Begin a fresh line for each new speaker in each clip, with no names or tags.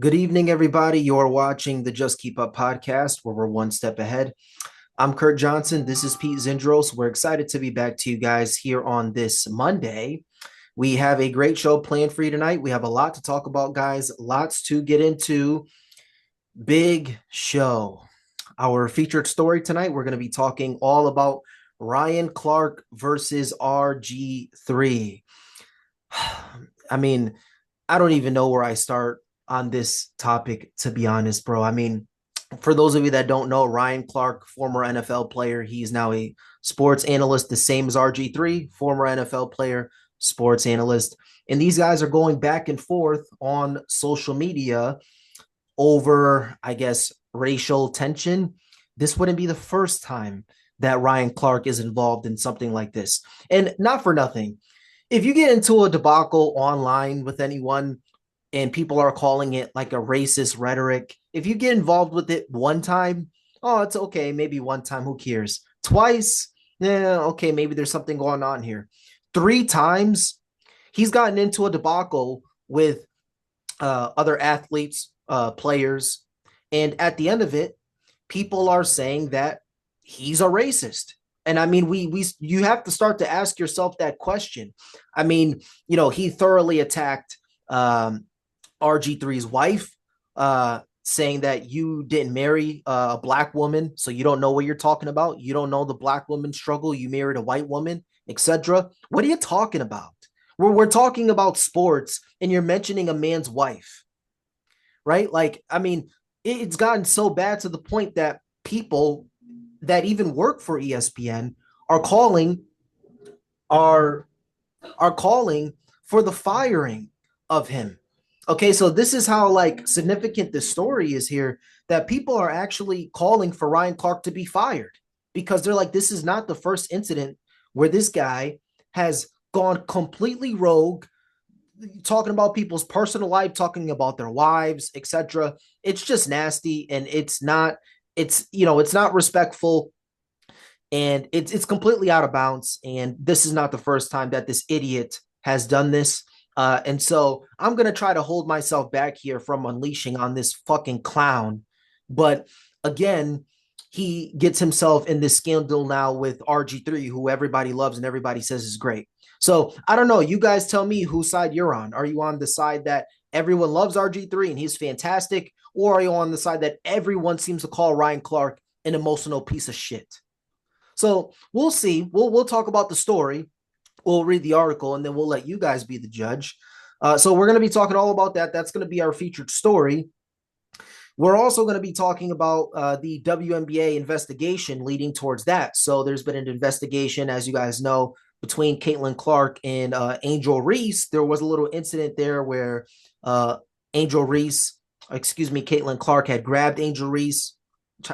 Good evening, everybody. You're watching the Just Keep Up podcast, where we're one step ahead. I'm Kurt Johnson. This is Pete Zindros. We're excited to be back to you guys here on this Monday. We have a great show planned for you tonight. We have a lot to talk about, guys. Lots to get into. Big show. Our featured story tonight, we're going to be talking all about Ryan Clark versus RG3. I mean, I don't even know where I start on this topic, to be honest, bro. I mean, for those of you that don't know, Ryan Clark, former NFL player, he's now a sports analyst, the same as RG3, former NFL player, sports analyst. And these guys are going back and forth on social media over, I guess, racial tension. This wouldn't be the first time that Ryan Clark is involved in something like this. And not for nothing. If you get into a debacle online with anyone and people are calling it like a racist rhetoric, if you get involved with it one time, oh, it's okay. Maybe one time, who cares? Twice, yeah, okay, maybe there's something going on here. Three times, he's gotten into a debacle with other athletes, players, and at the end of it, people are saying that he's a racist. And I mean, we you have to start to ask yourself that question. I mean, he thoroughly attacked RG3's wife, saying that you didn't marry a black woman, so you don't know what you're talking about. You don't know the black woman struggle. You married a white woman, etc. What are you talking about? We're talking about sports, and you're mentioning a man's wife, right? Like, I mean, it's gotten so bad to the point that people that even work for ESPN are calling are are calling for the firing of him. Okay, so this is how like significant this story is here, that people are actually calling for Ryan Clark to be fired because they're like, this is not the first incident where this guy has gone completely rogue, talking about people's personal life, talking about their wives, etc. It's just nasty, and it's not respectful, and it's completely out of bounds. And this is not the first time that this idiot has done this. And so I'm gonna try to hold myself back here from unleashing on this fucking clown. But again, he gets himself in this scandal now with RG3, who everybody loves and everybody says is great. So I don't know. You guys tell me whose side you're on. Are you on the side that everyone loves RG3 and he's fantastic? Or are you on the side that everyone seems to call Ryan Clark an emotional piece of shit? So we'll see. We'll talk about the story. We'll read the article, and then we'll let you guys be the judge. So we're going to be talking all about that. That's going to be our featured story. We're also going to be talking about the WNBA investigation leading towards that. So there's been an investigation, as you guys know, between Caitlin Clark and Angel Reese. There was a little incident there where Angel Reese, Caitlin Clark had grabbed Angel Reese,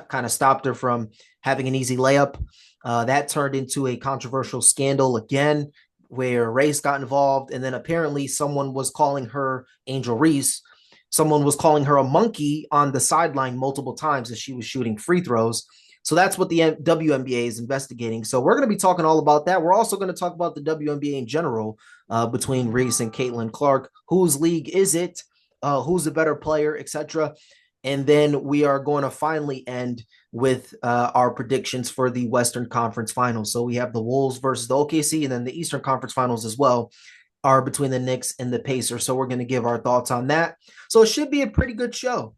kind of stopped her from having an easy layup. That turned into a controversial scandal again, where race got involved. And then apparently someone was calling her Angel Reese. Someone was calling her a monkey on the sideline multiple times as she was shooting free throws. So that's what the WNBA is investigating. So we're going to be talking all about that. We're also going to talk about the WNBA in general, between Reese and Caitlin Clark. Whose league is it? Who's the better player, etc. And then we are going to finally end with our predictions for the Western Conference Finals. So we have the Wolves versus the OKC, and then the Eastern Conference Finals as well are between the Knicks and the Pacers. So we're going to give our thoughts on that. So it should be a pretty good show.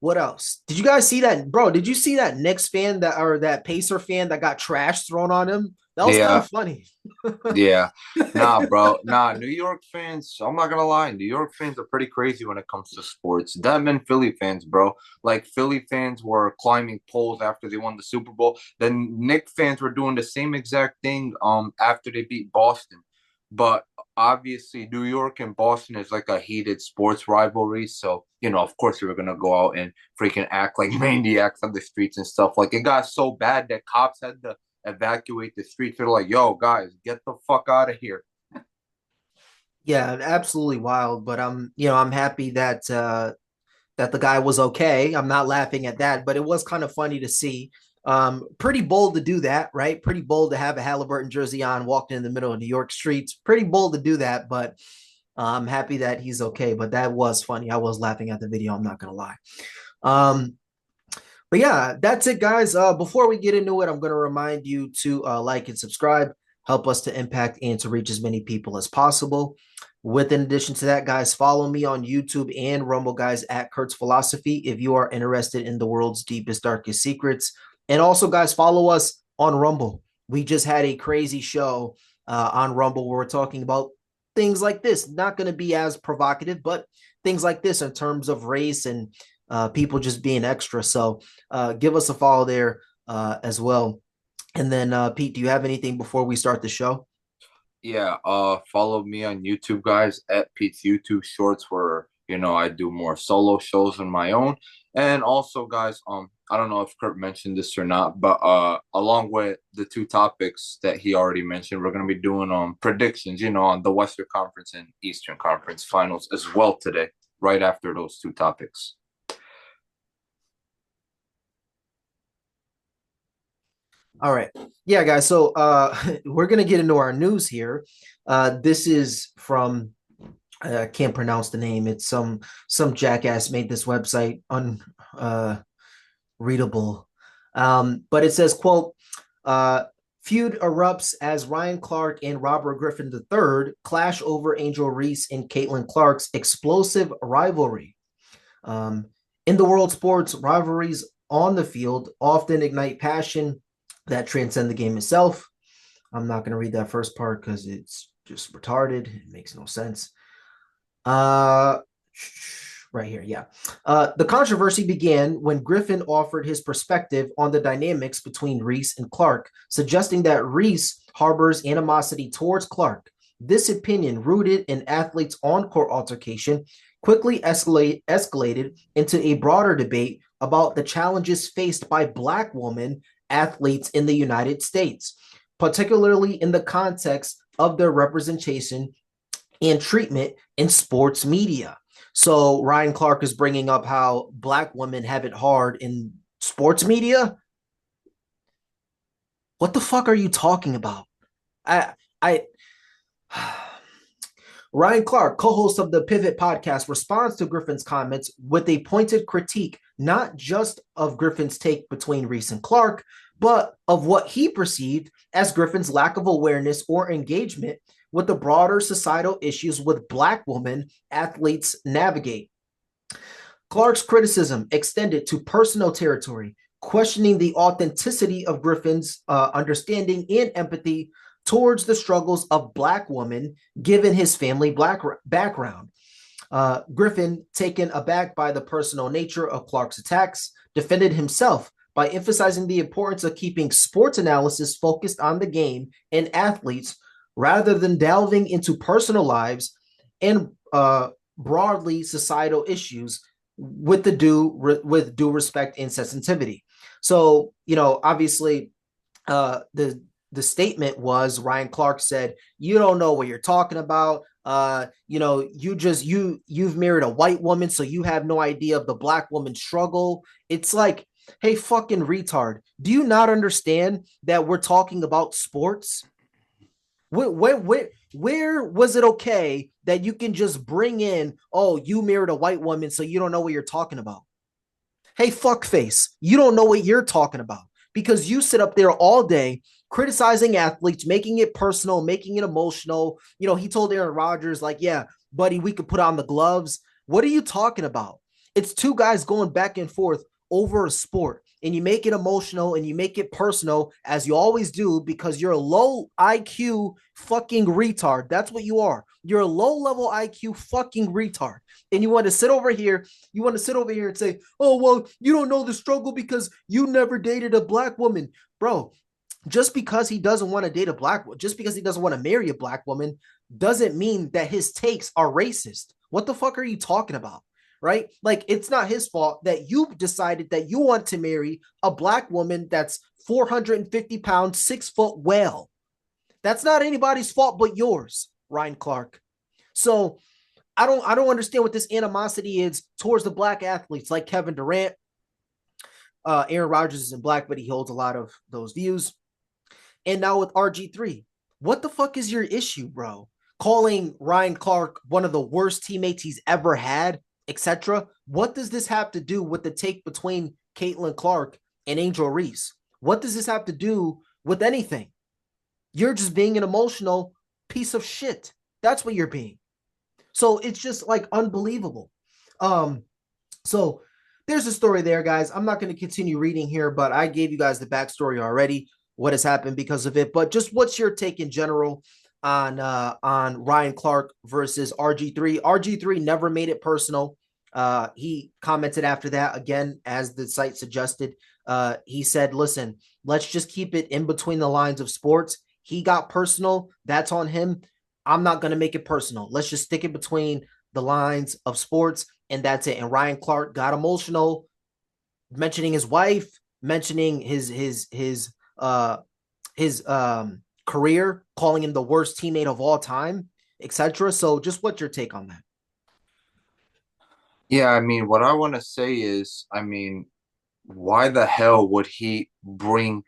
What else? Did you guys see that, bro? Did you see that Knicks fan that Pacer fan that got trash thrown on him? That was kind
Yeah,
of funny.
yeah. Nah, bro. Nah, New York fans, I'm not gonna lie, New York fans are pretty crazy when it comes to sports. Them and Philly fans, bro. Like Philly fans were climbing poles after they won the Super Bowl. Then Knicks fans were doing the same exact thing after they beat Boston. But obviously New York and Boston is like a heated sports rivalry. So, of course we were gonna go out and freaking act like maniacs on the streets and stuff. Like it got so bad that cops had to evacuate the streets. They're like, yo, guys, get the fuck out of here.
Yeah, absolutely wild. But I'm happy that the guy was okay. I'm not laughing at that, but it was kind of funny to see. Pretty bold to do that, right? Pretty bold to have a Halliburton jersey on, walking in the middle of New York streets. Pretty bold to do that, but I'm happy that he's okay, but that was funny. I was laughing at the video. I'm not gonna lie. Um, but yeah, that's it, guys. Before we get into it, I'm gonna remind you to like and subscribe, help us to impact and to reach as many people as possible. With in addition to that, guys, follow me on YouTube and Rumble, guys, at Kurt's Philosophy if you are interested in the world's deepest, darkest secrets. And also, guys, follow us on Rumble. We just had a crazy show on Rumble where we're talking about things like this. Not going to be as provocative, but things like this in terms of race and people just being extra. So give us a follow there as well. And then, Pete, do you have anything before we start the show?
Yeah, follow me on YouTube, guys, at Pete's YouTube Shorts, where I do more solo shows on my own. And also, guys, I don't know if Kurt mentioned this or not, but along with the two topics that he already mentioned, we're gonna be doing predictions, on the Western Conference and Eastern Conference finals as well today, right after those two topics.
All right. Yeah, guys. So we're gonna get into our news here. This is from I can't pronounce the name. It's some jackass made this website unreadable. But it says, quote, feud erupts as Ryan Clark and Robert Griffin III clash over Angel Reese and Caitlin Clark's explosive rivalry. In the world sports, rivalries on the field often ignite passion that transcend the game itself. I'm not going to read that first part because it's just retarded. It makes no sense. Uh, right here, yeah. The controversy began when Griffin offered his perspective on the dynamics between Reese and Clark, suggesting that Reese harbors animosity towards Clark. This opinion, rooted in athletes' on-court altercation, quickly escalated into a broader debate about the challenges faced by Black women athletes in the United States, particularly in the context of their representation and treatment in sports media. So Ryan Clark is bringing up how Black women have it hard in sports media. What the fuck are you talking about? I Ryan Clark, co-host of the Pivot podcast, responds to Griffin's comments with a pointed critique, not just of Griffin's take between Reese and Clark, but of what he perceived as Griffin's lack of awareness or engagement with the broader societal issues with Black women athletes navigate. Clark's criticism extended to personal territory, questioning the authenticity of Griffin's understanding and empathy towards the struggles of Black women, given his family background. Griffin, taken aback by the personal nature of Clark's attacks, defended himself by emphasizing the importance of keeping sports analysis focused on the game and athletes rather than delving into personal lives and broadly societal issues with due respect and sensitivity. So, obviously, the statement was Ryan Clark said, "You don't know what you're talking about. You've married a white woman, so you have no idea of the Black woman's struggle." It's like, hey, fucking retard, do you not understand that we're talking about sports? Where was it okay that you can just bring in, oh, you married a white woman, so you don't know what you're talking about? Hey, fuckface, you don't know what you're talking about because you sit up there all day criticizing athletes, making it personal, making it emotional. He told Aaron Rodgers, like, yeah, buddy, we could put on the gloves. What are you talking about? It's two guys going back and forth over a sport, and you make it emotional and you make it personal, as you always do, because you're a low IQ fucking retard. That's what you are. You're a low level IQ fucking retard. And you want to sit over here, and say, oh, well, you don't know the struggle because you never dated a Black woman. Bro, just because he doesn't want to date a Black woman, just because he doesn't want to marry a Black woman, doesn't mean that his takes are racist. What the fuck are you talking about? Right? Like, it's not his fault that you decided that you want to marry a Black woman that's 450 pounds, 6 foot whale. That's not anybody's fault but yours, Ryan Clark. So I don't understand what this animosity is towards the Black athletes like Kevin Durant. Aaron Rodgers isn't Black, but he holds a lot of those views. And now with RG3, what the fuck is your issue, bro? calling Ryan Clark one of the worst teammates he's ever had, etc. What does this have to do with the take between Caitlin Clark and Angel Reese? What does this have to do with anything? You're just being an emotional piece of shit. That's what you're being. So it's just like unbelievable. Um, so there's a story there, guys. I'm not going to continue reading here, but I gave you guys the backstory already, what has happened because of it. But just what's your take in general on Ryan Clark versus RG3? RG3 never made it personal. He commented after that again, as the site suggested. He said, "Listen, let's just keep it in between the lines of sports. He got personal. That's on him. I'm not going to make it personal. Let's just stick it between the lines of sports, and that's it." And Ryan Clark got emotional, mentioning his wife, mentioning his career, calling him the worst teammate of all time, etc. So, just what's your take on that?
Yeah, I mean, what I want to say is, I mean, why the hell would he bring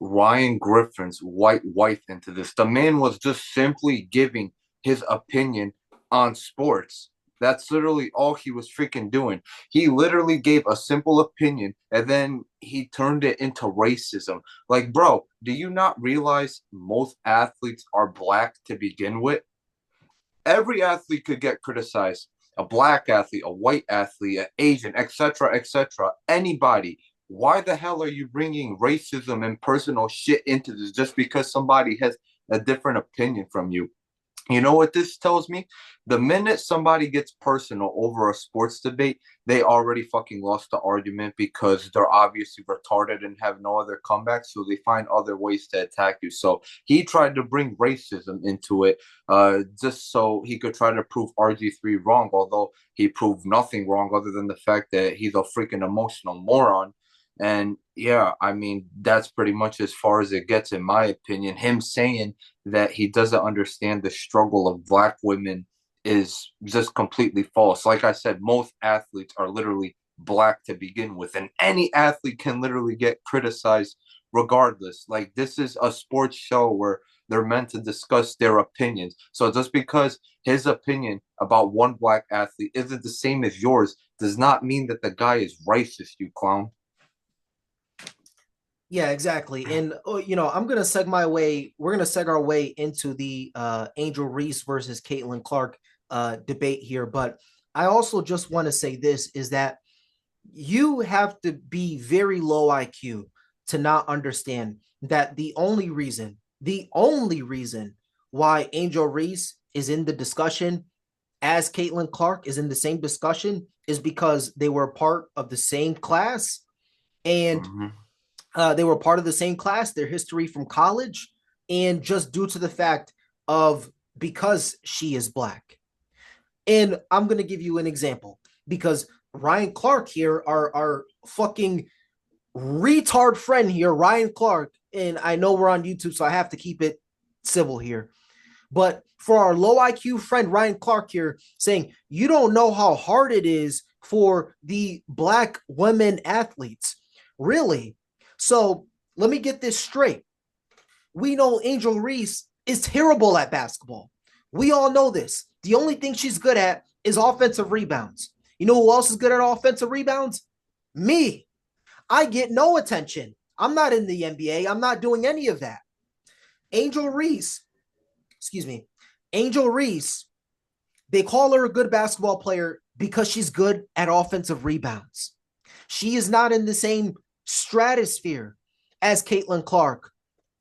Ryan Griffin's white wife into this? The man was just simply giving his opinion on sports. That's literally all he was freaking doing. He literally gave a simple opinion and then he turned it into racism. Like, bro, do you not realize most athletes are black to begin with? Every athlete could get criticized. A black athlete, a white athlete, an Asian, etc., etc. Anybody. Why the hell are you bringing racism and personal shit into this just because somebody has a different opinion from you? You know what this tells me? The minute somebody gets personal over a sports debate, they already fucking lost the argument because they're obviously retarded and have no other comeback. So they find other ways to attack you. So he tried to bring racism into it just so he could try to prove RG3 wrong, although he proved nothing wrong other than the fact that he's a freaking emotional moron. And yeah, I mean, that's pretty much as far as it gets, in my opinion. Him saying that he doesn't understand the struggle of black women is just completely false. Like I said, most athletes are literally black to begin with, and any athlete can literally get criticized regardless. Like, this is a sports show where they're meant to discuss their opinions. So just because his opinion about one black athlete isn't the same as yours does not mean that the guy is racist, you clown.
Yeah, exactly. And I'm gonna seg my way. We're gonna seg our way into the Angel Reese versus Caitlin Clark debate here. But I also just want to say this is that you have to be very low IQ to not understand that the only reason why Angel Reese is in the discussion as Caitlin Clark is in the same discussion is because they were part of the same class, and
Mm-hmm.
they were part of the same class, their history from college, and just due to the fact of because she is black. And I'm going to give you an example because Ryan Clark here, our fucking retard friend here, Ryan Clark, and I know we're on YouTube, so I have to keep it civil here. But for our low IQ friend Ryan Clark here saying, you don't know how hard it is for the black women athletes. Really? So let me get this straight. We know Angel Reese is terrible at basketball. We all know this. The only thing she's good at is offensive rebounds. You know who else is good at offensive rebounds? Me. I get no attention. I'm not in the NBA. I'm not doing any of that. Angel Reese, excuse me, Angel Reese, they call her a good basketball player because she's good at offensive rebounds. She is not in the same stratosphere as Caitlin Clark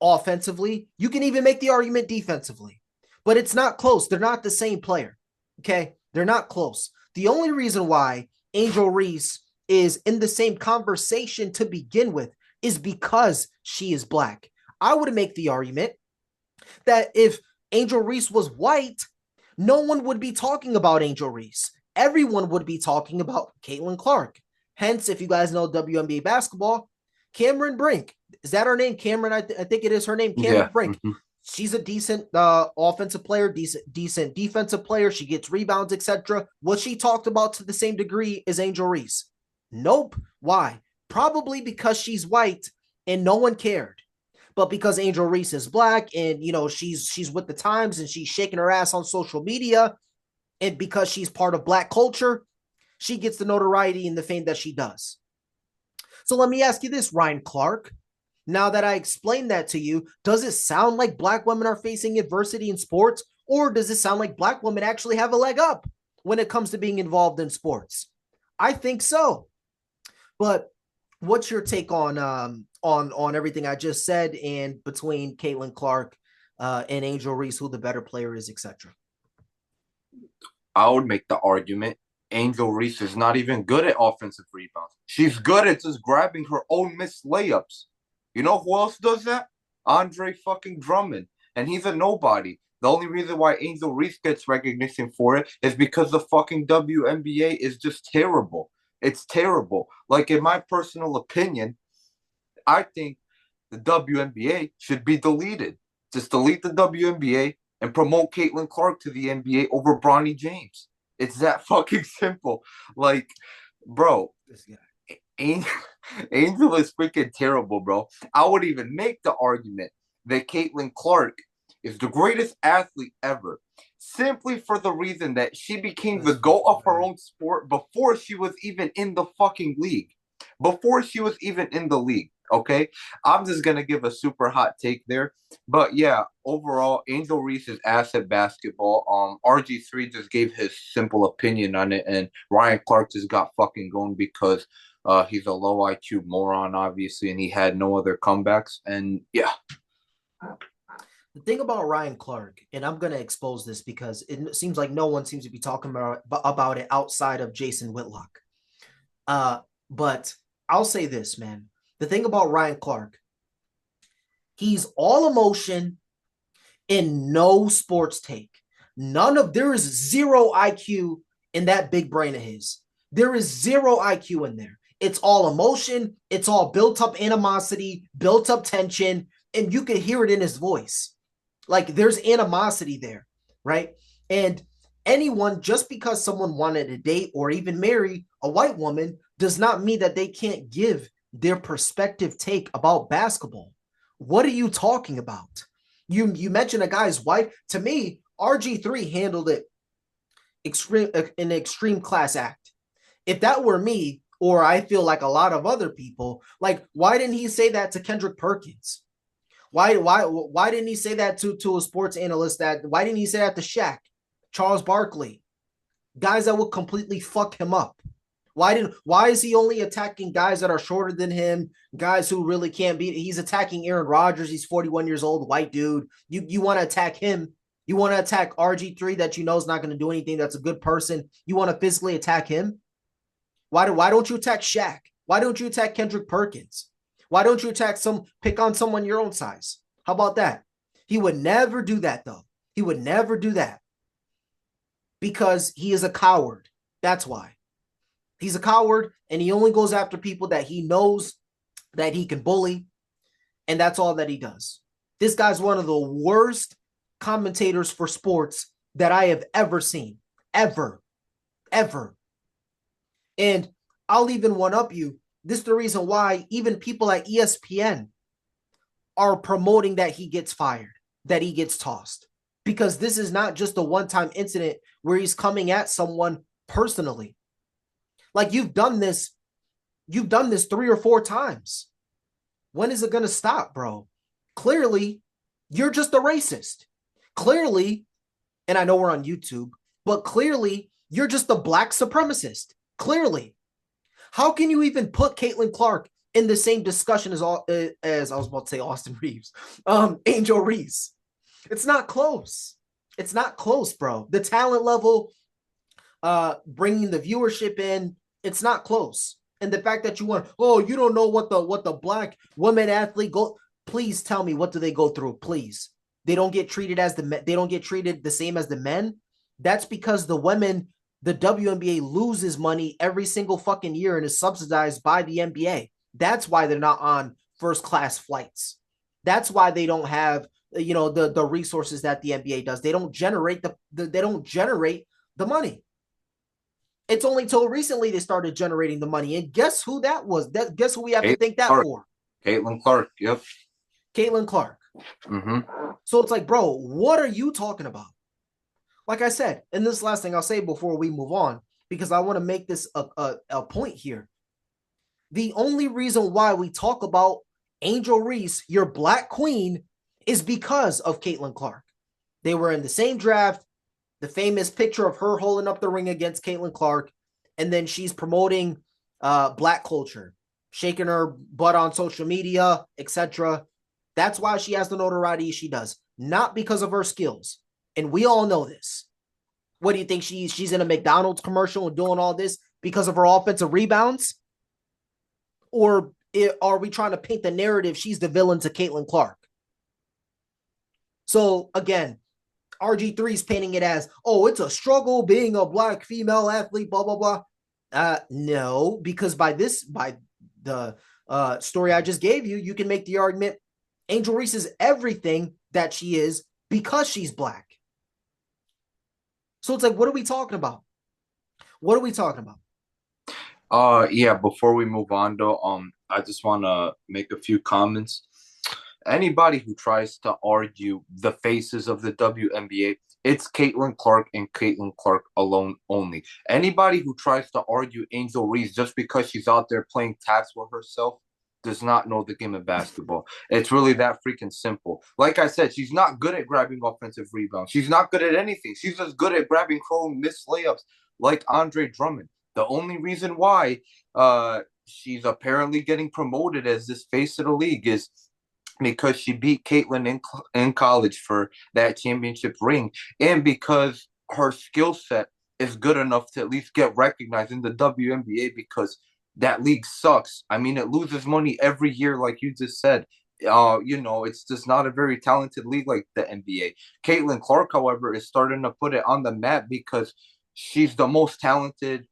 offensively. You can even make the argument defensively, but it's not close. They're not the same player. Okay. They're not close. The only reason why Angel Reese is in the same conversation to begin with is because she is black. I would make the argument that if Angel Reese was white, no one would be talking about Angel Reese. Everyone would be talking about Caitlin Clark. Hence, if you guys know WNBA basketball, Cameron Brink. Is that her name? Cameron, I think it is her name, Cameron
Yeah.
Brink.
Mm-hmm.
She's a decent offensive player, decent defensive player. She gets rebounds, etc. Was she talked about to the same degree as Angel Reese? Nope. Why? Probably because she's white and no one cared. But because Angel Reese is black and she's with the times and she's shaking her ass on social media, and because she's part of black culture, she gets the notoriety and the fame that she does. So let me ask you this, Ryan Clark. Now that I explained that to you, does it sound like black women are facing adversity in sports, or does it sound like black women actually have a leg up when it comes to being involved in sports? I think so. But what's your take on everything I just said, and between Caitlin Clark and Angel Reese, who the better player is, etc.?
I would make the argument Angel Reese is not even good at offensive rebounds. She's good at just grabbing her own missed layups. You know who else does that? Andre fucking Drummond. And he's a nobody. The only reason why Angel Reese gets recognition for it is because the fucking WNBA is just terrible. It's terrible. Like, in my personal opinion, I think the WNBA should be deleted. Just delete the WNBA and promote Caitlin Clark to the NBA over Bronny James. It's that fucking simple. Like, bro, Angel, Angel is freaking terrible, bro. I would even make the argument that Caitlin Clark is the greatest athlete ever, simply for the reason that she became the GOAT of her own sport before she was even in the fucking league. Before she was even in the league. Okay, I'm just gonna give a super hot take there, but yeah, overall, Angel Reese is ass at basketball. RG3 just gave his simple opinion on it, and Ryan Clark just got fucking going because he's a low IQ moron, obviously, and he had no other comebacks. And yeah,
The thing about Ryan Clark, and I'm going to expose this because it seems like no one seems to be talking about it outside of Jason Whitlock. But I'll say this, man. The thing about Ryan Clark, he's all emotion and no sports take. There is zero IQ in that big brain of his. There is zero IQ in there. It's all emotion. It's all built up animosity, built up tension, and you can hear it in his voice. Like, there's animosity there, right? And anyone, just because someone wanted to date or even marry a white woman, does not mean that they can't give their perspective take about basketball. What are you talking about? You mentioned a guy's wife. To me, RG3 handled it an extreme class act. If that were me, or I feel like a lot of other people, like, why didn't he say that to Kendrick Perkins? Why didn't he say that to a sports analyst? Why didn't he say that to Shaq, Charles Barkley, guys that would completely fuck him up? Why is he only attacking guys that are shorter than him, guys who really can't beat? He's attacking Aaron Rodgers. He's 41 years old, white dude. You want to attack him? You want to attack RG3 that you know is not going to do anything? That's a good person. You want to physically attack him? Why don't you attack Shaq? Why don't you attack Kendrick Perkins? Why don't you pick on someone your own size? How about that? He would never do that, though. He would never do that because he is a coward. That's why. He's a coward, and he only goes after people that he knows that he can bully, and that's all that he does. This guy's one of the worst commentators for sports that I have ever seen. Ever. Ever. And I'll even one-up you. This is the reason why even people at ESPN are promoting that he gets fired, that he gets tossed. Because this is not just a one-time incident where he's coming at someone personally. Like, you've done this 3 or 4 times. When is it going to stop, bro? Clearly, you're just a racist. Clearly, and I know we're on YouTube, but clearly, you're just a black supremacist. Clearly. How can you even put Caitlin Clark in the same discussion as I was about to say Austin Reeves, Angel Reese? It's not close. It's not close, bro. The talent level, bringing the viewership in, it's not close. And the fact that you don't know what the black women athlete go. Please tell me, what do they go through? Please, they don't get treated the same as the men. That's because the WNBA loses money every single fucking year and is subsidized by the NBA. That's why they're not on first class flights. That's why they don't have the resources that the NBA does. They don't generate the money. It's only till recently they started generating the money. And guess who that was? Guess who we have to thank that for?
Caitlin Clark. Yep.
Caitlin Clark.
Mm-hmm.
So it's like, bro, what are you talking about? Like I said, and this last thing I'll say before we move on, because I want to make this a point here. The only reason why we talk about Angel Reese, your black queen, is because of Caitlin Clark. They were in the same draft, the famous picture of her holding up the ring against Caitlin Clark, and then she's promoting black culture, shaking her butt on social media, etc. That's why she has the notoriety she does, not because of her skills. And we all know this. What do you think? She's in a McDonald's commercial and doing all this because of her offensive rebounds? Or are we trying to paint the narrative she's the villain to Caitlin Clark? So again, RG3 is painting it as, oh, it's a struggle being a black female athlete, blah, blah, blah. No, because by the story I just gave you, you can make the argument Angel Reese is everything that she is because she's black. So it's like, what are we talking about? What are we talking about?
Yeah, before we move on though, I just wanna make a few comments. Anybody who tries to argue the faces of the WNBA, it's Caitlin Clark and Caitlin Clark alone only. Anybody who tries to argue Angel Reese just because she's out there playing tax with herself does not know the game of basketball. It's really that freaking simple. Like I said, she's not good at grabbing offensive rebounds. She's not good at anything. She's just good at grabbing chrome missed layups like Andre Drummond. The only reason why she's apparently getting promoted as this face of the league is because she beat Caitlin in college for that championship ring, and because her skill set is good enough to at least get recognized in the WNBA because that league sucks. I mean, it loses money every year, like you just said. It's just not a very talented league like the NBA. Caitlin Clark, however, is starting to put it on the map because she's the most talented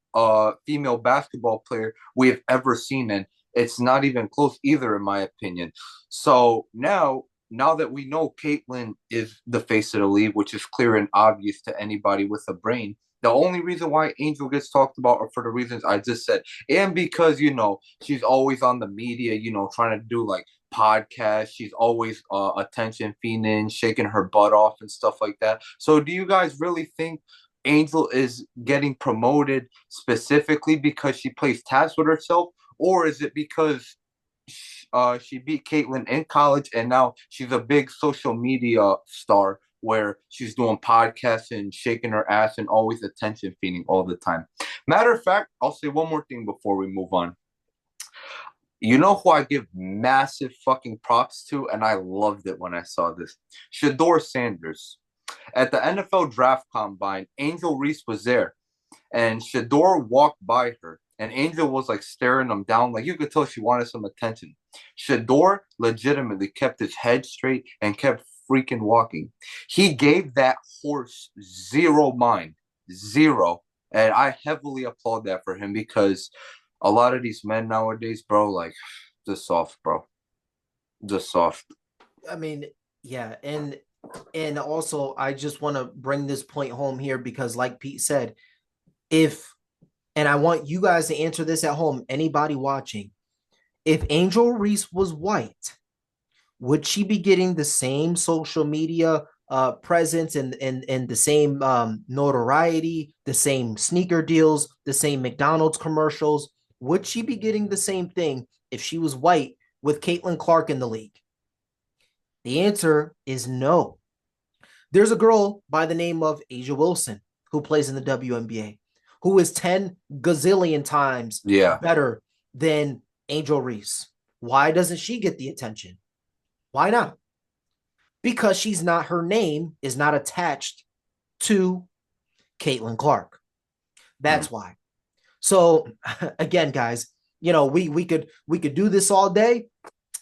female basketball player we have ever seen, and it's not even close either, in my opinion. So now that we know Caitlyn is the face of the league, which is clear and obvious to anybody with a brain, the only reason why Angel gets talked about are for the reasons I just said. And because, she's always on the media, trying to do like podcasts. She's always attention fiending, shaking her butt off and stuff like that. So do you guys really think Angel is getting promoted specifically because she plays task with herself? Or is it because she beat Caitlyn in college and now she's a big social media star where she's doing podcasts and shaking her ass and always attention feeding all the time? Matter of fact, I'll say one more thing before we move on. You know who I give massive fucking props to, and I loved it when I saw this? Shedeur Sanders. At the NFL Draft Combine, Angel Reese was there, and Shedeur walked by her, and Angel was like staring him down, like you could tell she wanted some attention. Shedeur legitimately kept his head straight and kept freaking walking. He gave that horse zero mind, zero, and I heavily applaud that for him because a lot of these men nowadays, bro, like just soft, bro, just soft.
I mean, yeah, and also I just want to bring this point home here because, like Pete said, if and I want you guys to answer this at home, anybody watching, if Angel Reese was white, would she be getting the same social media presence and the same notoriety, the same sneaker deals, the same McDonald's commercials? Would she be getting the same thing if she was white with Caitlin Clark in the league? The answer is no. There's a girl by the name of Asia Wilson who plays in the WNBA, who is 10 gazillion times
Yeah.
better than Angel Reese. Why doesn't she get the attention? Why not? Because her name is not attached to Caitlin Clark. That's why. So again, guys, we could do this all day.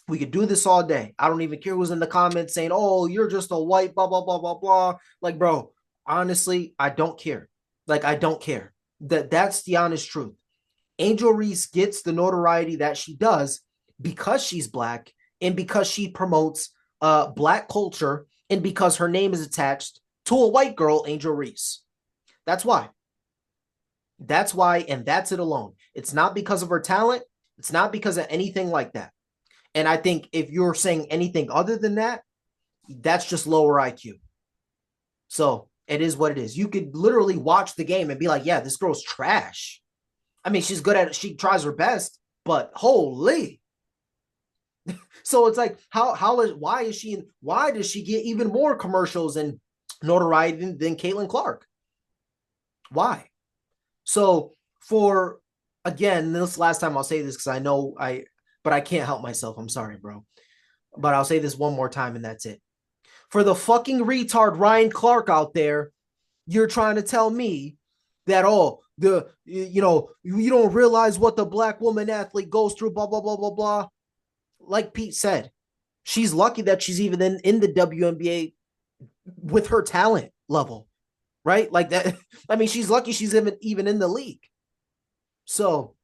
We could do this all day. I don't even care who's in the comments saying, "Oh, you're just a white blah blah blah blah blah." Like, bro, honestly, I don't care. Like, I don't care. That's the honest truth. Angel Reese gets the notoriety that she does because she's black and because she promotes black culture and because her name is attached to a white girl, Angel Reese. That's why. That's why, and that's it alone. It's not because of her talent. It's not because of anything like that. And I think if you're saying anything other than that, that's just lower IQ. So it is what it is. You could literally watch the game and be like, yeah, this girl's trash. I mean, she's good at it. She tries her best, but holy. So it's like, why does she get even more commercials and notoriety than Caitlin Clark? Why? So for again, this last time I'll say this because I know but I can't help myself. I'm sorry, bro. But I'll say this one more time and that's it. For the fucking retard Ryan Clark out there, you're trying to tell me that you don't realize what the black woman athlete goes through, blah blah blah blah blah. Like Pete said, she's lucky that she's even in the WNBA with her talent level, right? Like that. I mean, she's lucky she's even in the league. So,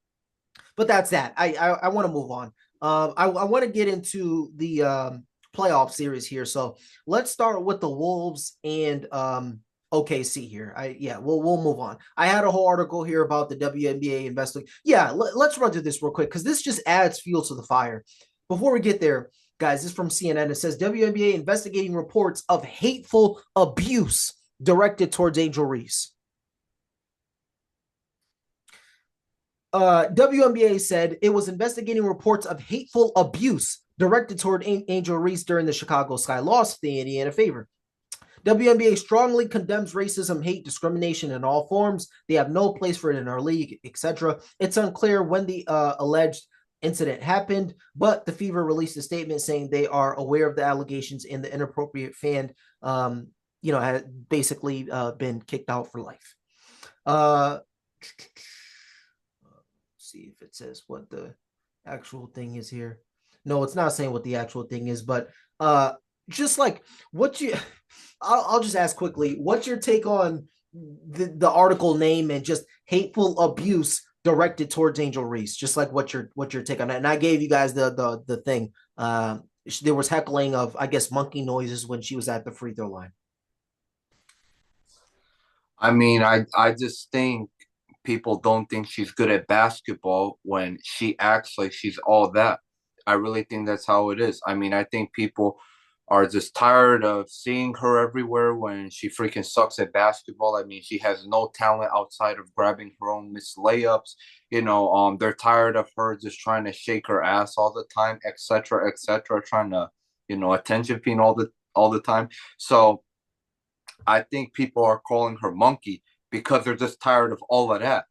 but that's that. I want to move on. I want to get into the playoff series here. So let's start with the Wolves and OKC here. We'll move on. I had a whole article here about the WNBA investing. Yeah, let's run through this real quick because this just adds fuel to the fire. Before we get there, guys, this is from CNN. It says WNBA investigating reports of hateful abuse directed towards Angel Reese. WNBA said it was investigating reports of hateful abuse directed toward Angel Reese during the Chicago Sky loss to the Indiana Fever. WNBA strongly condemns racism, hate, discrimination in all forms. They have no place for it in our league, etc. It's unclear when the alleged incident happened, but the Fever released a statement saying they are aware of the allegations and the inappropriate fan, had basically been kicked out for life. See if it says what the actual thing is here. No, it's not saying what the actual thing is, but just like I'll just ask quickly, what's your take on the article name and just hateful abuse directed towards Angel Reese? Just like what's your take on that? And I gave you guys the thing. There was heckling of, I guess, monkey noises when she was at the free throw line.
I mean, I just think people don't think she's good at basketball when she acts like she's all that. I really think that's how it is. I mean, I think people are just tired of seeing her everywhere when she freaking sucks at basketball. I mean, she has no talent outside of grabbing her own missed layups. They're tired of her just trying to shake her ass all the time, etc., etc., trying to, attention fiend all the time. So I think people are calling her monkey because they're just tired of all of that.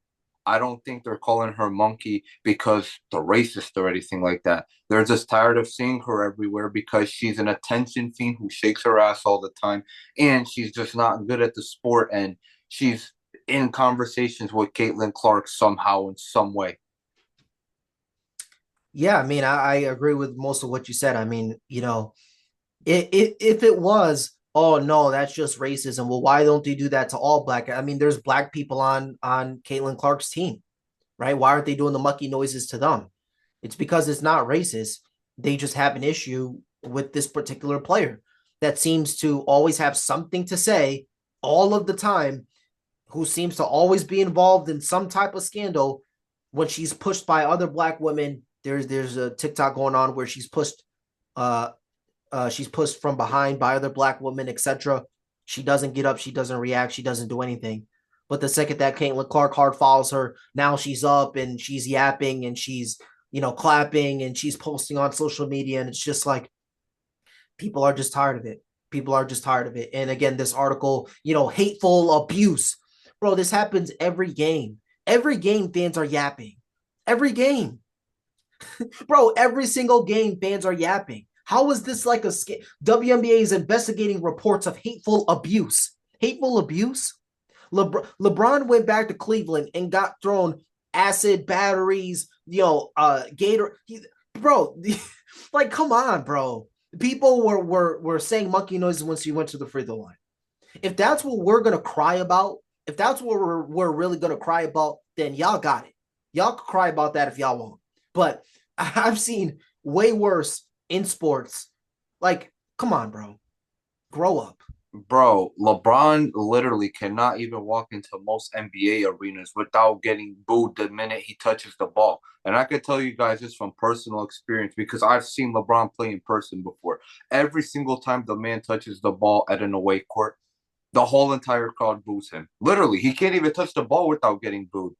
I don't think they're calling her monkey because they're racist or anything like that. They're just tired of seeing her everywhere because she's an attention fiend who shakes her ass all the time, and she's just not good at the sport, and she's in conversations with Caitlin Clark somehow in some way.
Yeah, I mean, I agree with most of what you said. I mean, if it was, oh no, that's just racism. Well, why don't they do that to all black? I mean, there's black people on Caitlin Clark's team, right? Why aren't they doing the mucky noises to them? It's because it's not racist. They just have an issue with this particular player that seems to always have something to say all of the time, who seems to always be involved in some type of scandal when she's pushed by other black women. There's a TikTok going on where she's pushed from behind by other black women, etc. She doesn't get up, she doesn't react, she doesn't do anything. But the second that Caitlin Clark hard follows her, now she's up and she's yapping and she's clapping and she's posting on social media, and it's just like people are just tired of it. People are just tired of it. And again, this article, hateful abuse, bro. This happens every game. Every game, fans are yapping. Every game, bro. Every single game, fans are yapping. How is this like a WNBA is investigating reports of hateful abuse? Hateful abuse? LeBron went back to Cleveland and got thrown acid batteries, Gator. Bro, like, come on, bro. People were saying monkey noises once you went to the free throw line. If that's what we're gonna cry about, if that's what we're really gonna cry about, then y'all got it. Y'all can cry about that if y'all want. But I've seen way worse in sports. Like, come on, bro. Grow up.
Bro, LeBron literally cannot even walk into most NBA arenas without getting booed the minute he touches the ball. And I can tell you guys this from personal experience because I've seen LeBron play in person before. Every single time the man touches the ball at an away court, the whole entire crowd boos him. Literally, he can't even touch the ball without getting booed.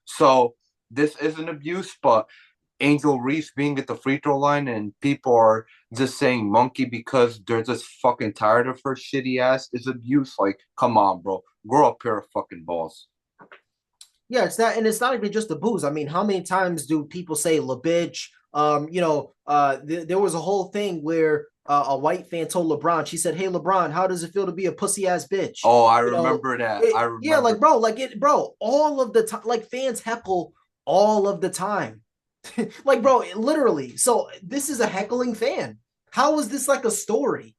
So this is an abuse, but Angel Reese being at the free throw line and people are just saying monkey because they're just fucking tired of her shitty ass is abuse. Like, come on, bro. Grow a pair of fucking balls.
Yeah, it's that, and it's not even just the booze. I mean, how many times do people say "la bitch"? There was a whole thing where a white fan told LeBron, she said, "Hey, LeBron, how does it feel to be a pussy ass bitch?"
Oh, I
You know,
remember that. I
yeah,
remember.
like bro, bro, all of the time, like fans heckle all of the time, like bro, literally. So this is a heckling fan. How is this like a story?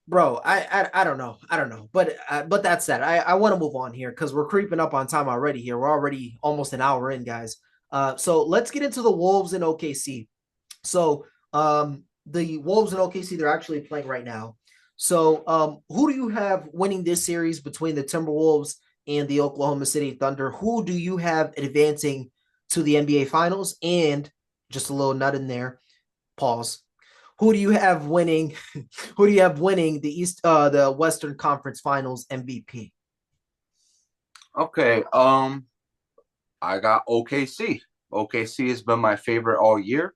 Bro, I don't know. I don't know. But that said, I want to move on here because we're creeping up on time already here. We're already almost an hour in, guys. So let's get into the Wolves in OKC. So the Wolves in OKC, they're actually playing right now. So who do you have winning this series between the Timberwolves and the Oklahoma City Thunder? Who do you have advancing to the NBA Finals? And just a little nut in there, pause. Who do you have winning? Who do you have winning the Western Conference Finals MVP?
Okay. I got OKC. OKC has been my favorite all year.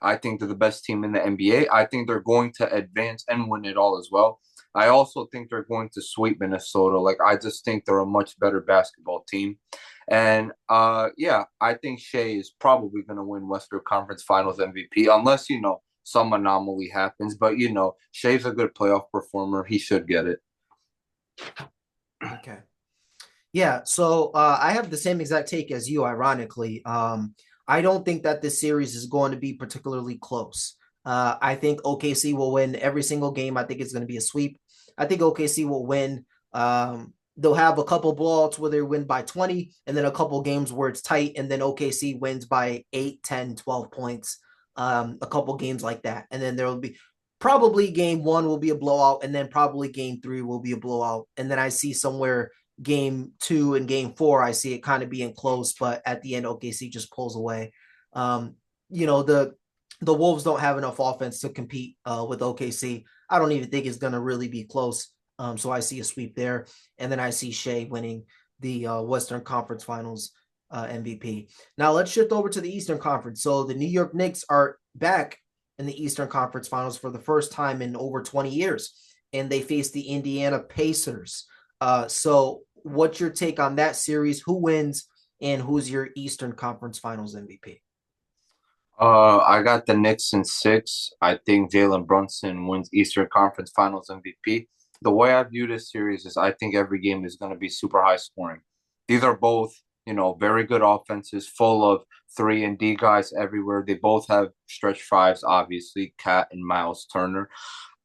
I think they're the best team in the NBA. I think they're going to advance and win it all as well. I also think they're going to sweep Minnesota. Like I just think they're a much better basketball team. And yeah, I think Shea is probably going to win Western Conference Finals MVP unless some anomaly happens. But Shea's a good playoff performer. He should get it.
Okay. Yeah, so I have the same exact take as you, ironically. I don't think that this series is going to be particularly close. I think OKC will win every single game. I think it's going to be a sweep. I think OKC will win. They'll have a couple blowouts where they win by 20, and then a couple games where it's tight, and then OKC wins by 8, 10, 12 points. A couple games like that. And then there will be probably game one will be a blowout, and then probably game three will be a blowout. And then I see somewhere game two and game four, I see it kind of being close, but at the end, OKC just pulls away. Um, you know, the Wolves don't have enough offense to compete with OKC. I don't even think it's going to really be close. So I see a sweep there, and then I see Shea winning the Western Conference Finals MVP. Now let's shift over to the Eastern Conference. So the New York Knicks are back in the Eastern Conference Finals for the first time in over 20 years, and they face the Indiana Pacers. So what's your take on that series? Who wins and who's your Eastern Conference Finals MVP?
I got the Knicks in six. I think Jalen Brunson wins Eastern Conference Finals MVP. The way I view this series is I think every game is going to be super high scoring. These are both, very good offenses, full of 3 and D guys everywhere. They both have stretch fives, obviously, Cat and Miles Turner.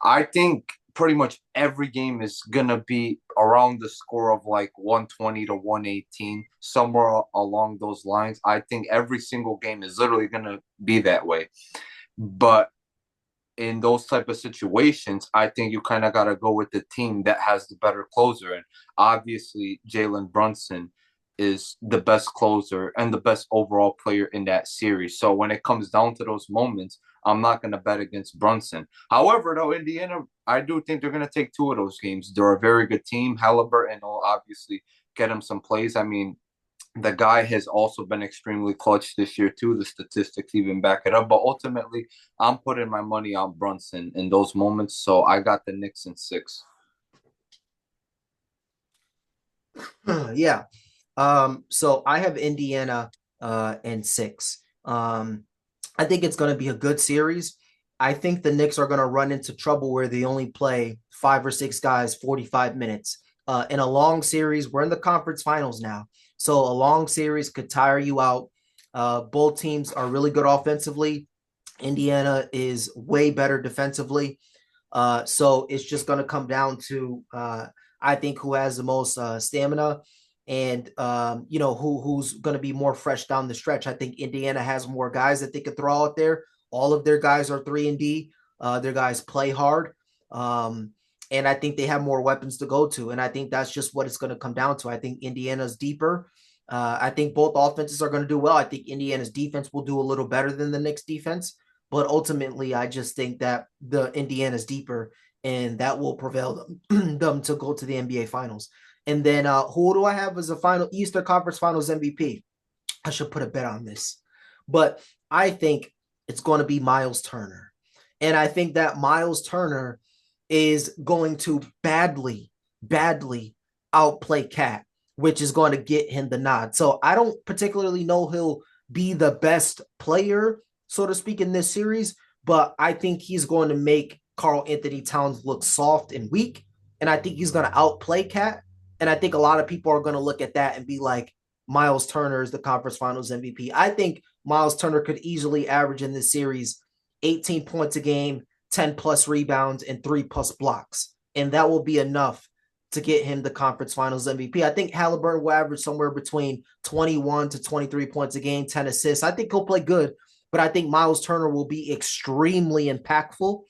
I think pretty much every game is gonna be around the score of like 120 to 118, somewhere along those lines. I think every single game is literally gonna be that way. But in those type of situations, I think you kind of got to go with the team that has the better closer. And obviously, Jalen Brunson is the best closer and the best overall player in that series. So when it comes down to those moments, I'm not going to bet against Brunson. However, though, Indiana, I do think they're going to take two of those games. They're a very good team. Halliburton will obviously get him some plays. I mean, the guy has also been extremely clutch this year too. The statistics even back it up. But ultimately, I'm putting my money on Brunson in those moments. So I got the Knicks in six.
Yeah. So I have Indiana in six. I think it's going to be a good series. I think the Knicks are going to run into trouble where they only play five or six guys 45 minutes. In a long series, we're in the conference finals now. So a long series could tire you out. Both teams are really good offensively. Indiana is way better defensively. So it's just going to come down to, I think, who has the most stamina and who's going to be more fresh down the stretch. I think Indiana has more guys that they could throw out there. All of their guys are 3 and D. Their guys play hard. and I think they have more weapons to go to. And I think that's just what it's going to come down to. I think Indiana's deeper. I think both offenses are going to do well. I think Indiana's defense will do a little better than the Knicks defense, but ultimately, I just think that the Indiana's deeper, and that will prevail them to go to the NBA Finals. And then who do I have as a final Eastern Conference Finals MVP? I should put a bet on this, but I think it's going to be Miles Turner, and I think that Miles Turner is going to badly outplay Cat, which is going to get him the nod. So I don't particularly know he'll be the best player, so to speak, in this series, but I think he's going to make Carl Anthony Towns look soft and weak. And I think he's going to outplay Cat. And I think a lot of people are going to look at that and be like, Miles Turner is the conference finals MVP. I think Miles Turner could easily average in this series 18 points a game, 10 plus rebounds, and 3 plus blocks. And that will be enough to get him the conference finals MVP. I think Halliburton will average somewhere between 21 to 23 points a game, 10 assists. I think he'll play good, but I think Miles Turner will be extremely impactful.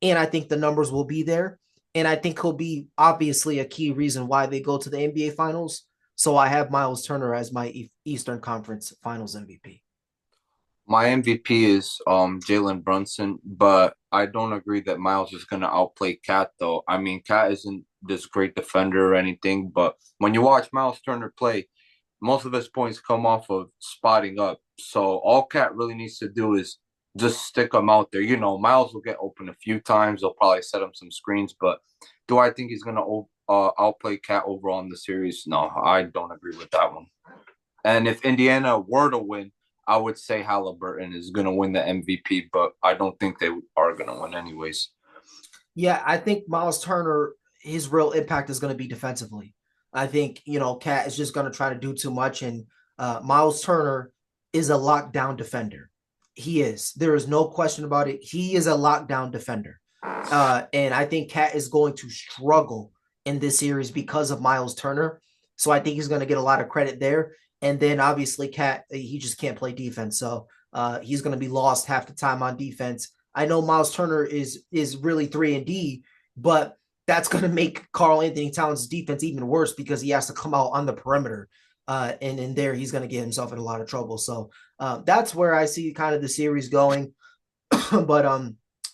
And I think the numbers will be there. And I think he'll be obviously a key reason why they go to the NBA finals. So I have Miles Turner as my Eastern Conference Finals MVP.
My MVP is Jalen Brunson, but I don't agree that Miles is going to outplay Cat though. I mean, Cat isn't this great defender or anything, but when you watch Miles Turner play, most of his points come off of spotting up. So all Cat really needs to do is just stick him out there. You know, Miles will get open a few times. They'll probably set him some screens, but do I think he's going to outplay Cat overall in the series? No, I don't agree with that one. And if Indiana were to win, I would say Halliburton is going to win the MVP, but I don't think they are going to win anyways.
Yeah, I think Miles Turner, his real impact is going to be defensively. I think, Cat is just going to try to do too much. And Miles Turner is a lockdown defender. He is. There is no question about it. He is a lockdown defender. And I think Cat is going to struggle in this series because of Miles Turner. So I think he's going to get a lot of credit there. And then obviously Cat, he just can't play defense. So he's going to be lost half the time on defense. I know Miles Turner is really 3-and-D, but that's going to make Carl Anthony Towns' defense even worse because he has to come out on the perimeter. And in there, he's going to get himself in a lot of trouble. So that's where I see kind of the series going. but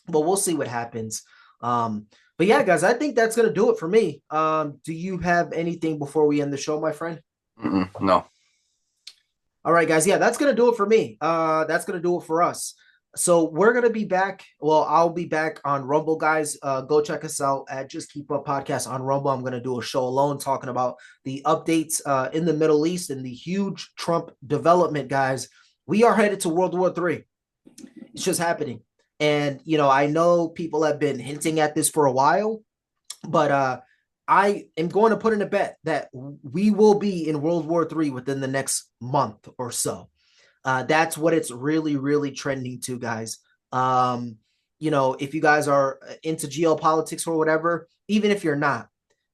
we'll see what happens. But yeah, guys, I think that's going to do it for me. Do you have anything before we end the show, my friend?
No.
All right, guys. Yeah, that's going to do it for me. That's going to do it for us. So we're going to be back. Well, I'll be back on Rumble, guys. Go check us out at Just Keep Up Podcast on Rumble. I'm going to do a show alone talking about the updates in the Middle East and the huge Trump development, guys. We are headed to World War III. It's just happening. And, I know people have been hinting at this for a while, but I am going to put in a bet that we will be in World War III within the next month or so. That's what it's really, really trending to, guys. If you guys are into geopolitics or whatever, even if you're not,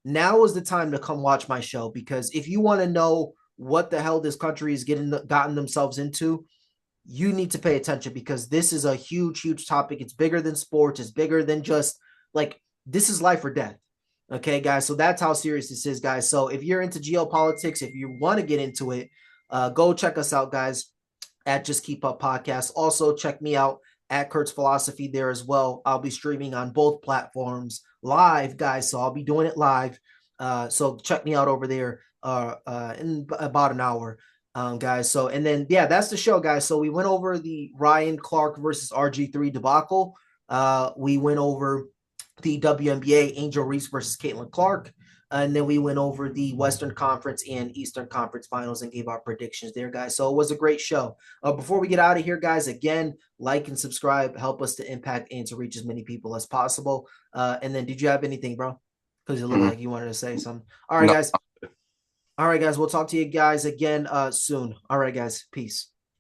now is the time to come watch my show, because if you want to know what the hell this country is gotten themselves into, you need to pay attention, because this is a huge, huge topic. It's bigger than sports. It's bigger than just this is life or death. Okay, guys. So that's how serious this is, guys. So if you're into geopolitics, if you want to get into it, go check us out, guys, at Just Keep Up Podcast. Also, check me out at Kurt's Philosophy there as well. I'll be streaming on both platforms live, guys. So I'll be doing it live. So check me out over there in about an hour, guys. So, and then, yeah, that's the show, guys. So we went over the Ryan Clark versus RG3 debacle. We went over the WNBA Angel Reese versus Caitlin Clark. And then we went over the Western Conference and Eastern Conference finals and gave our predictions there, guys. So it was a great show. Before we get out of here, guys, again, like and subscribe. Help us to impact and to reach as many people as possible. And then did you have anything, bro? Because it looked like you wanted to say something. All right,
No.
guys. All right, guys. We'll talk to you guys again soon. All right, guys. Peace.